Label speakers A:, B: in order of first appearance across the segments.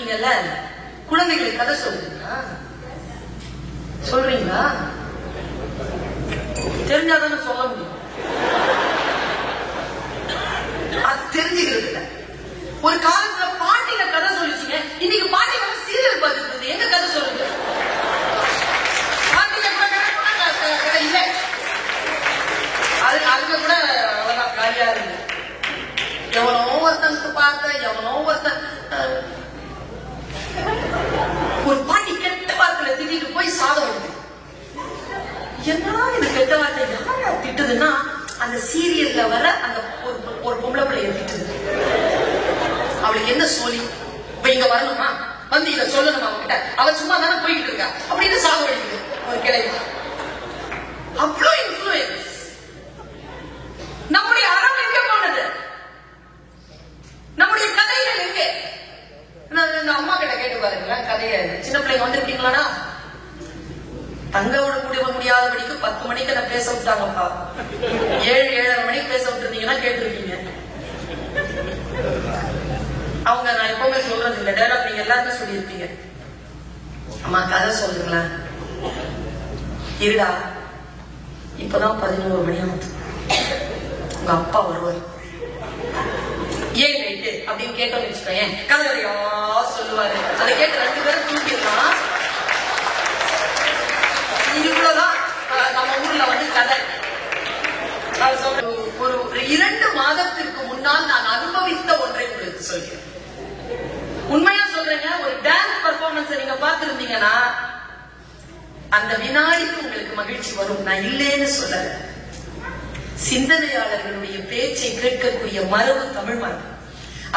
A: இருக்கீங்கல்ல, குழந்தைகளுக்கு கதை சொல்றீங்களா? சொல்றீங்களா? தெரிஞ்சாதானே சொல்ல முடியும். அது தெரிஞ்சுக்கிறது இல்ல. ஒரு காலத்துல பாட்டிங்க கதை சொல்லிச்சுங்க, இன்னைக்கு பாட்டி வந்து சீரியல் பார்த்துட்டு எங்க கதை சொல்லுங்க. பாட்டிங்க கூட கதை இல்லை, அதுக்கு கூட அவ்வளவுதான் காலியா இருக்கு. எவனோ ஒருத்தனுக்கு பார்த்த, எவனோ ஒருத்தன் ஒரு பாட்டி கெட்ட வார்த்தையில திட்டிட்டு போய் சாதம் எடுத்து, என்னடா இது கெட்ட வார்த்தை யாரா திட்டுதுன்னா அந்த சீரியல்ல வர அந்த ஒரு பொம்பளை பிள்ளைய திட்டுது. அவளுக்கு என்ன சொல்லி இப்ப இங்க வரணுமா, வந்து இத சொல்லணுமா அவகிட்ட, அவ சும்மா தானே போயிட்டு இருக்கா அப்படின்னு சாதம் எடுக்குது ஒரு கிளவி. அவ்வளோ இன்ஃபுளுயன்ஸ். நம்முடைய அறம் எங்க போனது? நம்முடைய கதைகள் எங்க? எங்க அம்மா கிட்ட கேட்டு பாருங்களேன், கதைய சின்ன பிள்ளைங்க வந்திருக்கீங்களாடா, தங்க விட முடியாதபடிக்கு 10 மணிக்கு அதை பேச விட்டாங்கப்பா, 7-7:30 மணிக்கு பேச விட்டுருந்தீங்கன்னா கேட்டிருக்கீங்க. அவங்க நான் எப்பவுமே சொல்றது இல்லை, டைலாக் நீங்க எல்லாருமே சொல்லியிருப்பீங்க. அம்மா கதை சொல்லுங்களேன். இருடா, இப்பதான் 11 மணி ஆகுது, உங்க அப்பா வருவார், ஏன் ரைட்டு அப்படின்னு கேட்டோம்னு வச்சுக்கோங்க, கதையா சொல்லுவாரு. அதை கேட்டு 2 பேரும் தூக்கிடலாம். இவ்வளவுதான் நம்ம ஊர்ல வந்து கதை. ஒரு 2 மாதத்திற்கு முன்னால் நான் அனுபவித்த ஒன்றை உங்களுக்கு சொல்கிறேன். உண்மையா சொல்றேங்க, ஒரு டான்ஸ் பெர்ஃபார்மன்ஸ் நீங்க பார்த்திருந்தீங்கன்னா அந்த வினாடிக்கு உங்களுக்கு மகிழ்ச்சி வரும். நான் இல்லேன்னு சொல்ல, சிந்தனையாளர்களுடைய பேச்சை கேட்கக்கூடிய மரபு தமிழ் மரபு.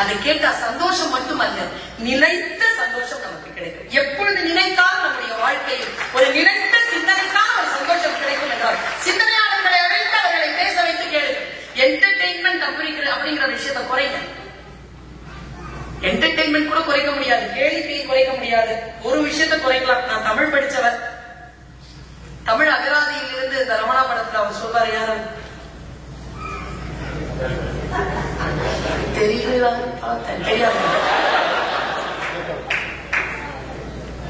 A: அதை கேட்டா சந்தோஷம் மட்டுமல்ல, நிலைத்த சந்தோஷம் நமக்கு கிடைக்கும். எப்பொழுது நினைத்தால் நம்முடைய வாழ்க்கையில் ஒரு நிலைத்த சிந்தனைக்கான ஒரு சந்தோஷம் கிடைக்கும் என்றால் சிந்தனையாளர்களை அழைத்து அவர்களை பேச வைத்து கேளுங்க. என்டர்டெயின்மெண்ட் அப்படிங்கிற விஷயத்தை குறைங்க. என்டர்டெயின்மெண்ட் கூட குறைக்க முடியாது, கேள்வியை குறைக்க முடியாது, ஒரு விஷயத்தை குறைக்கலாம். நான் தமிழ் படிச்சவர். தமிழ் அகராதியிலிருந்து இந்த ரமணா படத்துல அவர் சொல்வார், யாரும் தெரியாது,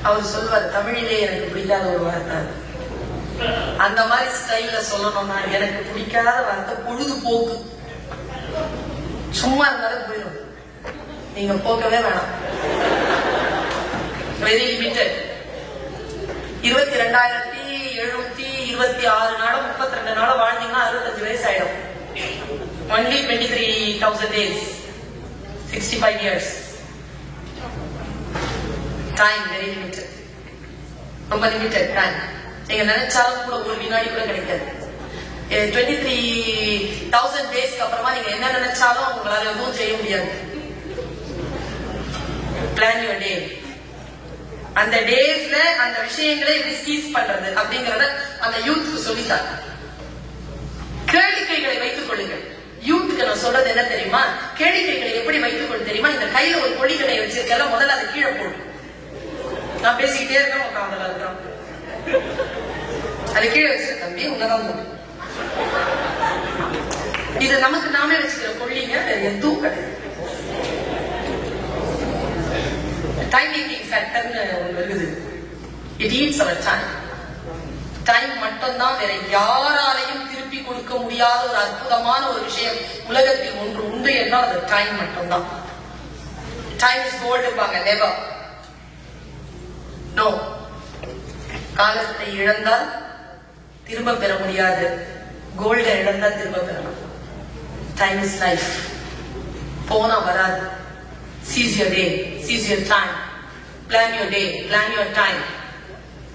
A: அவர் சொல்வார், தமிழிலே எனக்கு பிடிக்காத ஒரு வார்த்தை. அந்த மாதிரி ஸ்டைல்ல சொல்லணும்னா எனக்கு பிடிக்காத வார்த்தை பொழுதுபோக்கு. சும்மா இருந்தாலும் போயிடும், நீங்க போக்கவே வேணாம். Very limited. 22,726 நாளும் 32 நாளும் வாழ்ந்தீங்கன்னா 65 வயசு ஆயிடும். Only 23,000 days, 65 years. Time very limited. ரொம்ப limited time. நீங்க நினைச்சாலும் கூட ஒரு வினாடி கூட கிடைக்காது. 23,000 daysக்கு அப்புறமா நீங்க என்ன நினைச்சாலும் உங்களால எதுவும் செய்ய முடியாது. Plan your day. அந்த டேஸ்ல அந்த விஷயங்களை எப்படி சீஸ் பண்றது அப்படிங்கறத அந்த யூத்துக்கு சொல்லித்தாங்க. கேளிக்கைகளை வைத்துக் கொள்ளுங்கள். யூத்துக்கு நான் சொல்றது என்ன தெரியுமா, கேளிக்கைகளை எப்படி வைத்துக் கொள்ள தெரியுமா, இந்த கையில ஒரு பொடிக்கடையை வச்சிருக்கல, முதல்ல அதை கீழே போடு. நான் பேசிக்கிட்டே இருக்கேன், உட்காந்துல இருக்கிறோம், அது கீழே வச்சு தம்பி உன்னதான் போடு. இது நமக்கு நாமே வச்சுக்கிற கொள்ளிங்க, வேற எதுவும் கிடையாது. டைம் ஈட்டிங் ஃபேக்டர்னு ஒன்று இருக்குது. It eats our time. Time மட்டும்தான், வேற யாராலையும் திருப்பி கொடுக்க முடியாத ஒரு அற்புதமான ஒரு விஷயம் உலகத்தில் ஒன்று உண்டு என்றால் அது டைம் மட்டும்தான். டைம் இஸ் கோல்டுபாங்க, நெவர். நோ. காலத்தை இழந்தால் திரும்ப பெற முடியாது, கோல்டை இழந்தால் திரும்ப பெறலாம். Time is life. போனா வராது. Seize your day, seize your time, plan your day, plan your time.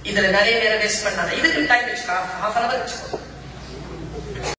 A: இதுல நிறைய நேரம் வேஸ்ட் பண்ணாத. இதுக்கு டைம் வச்சுக்கோ, half an hour வச்சுக்கோ.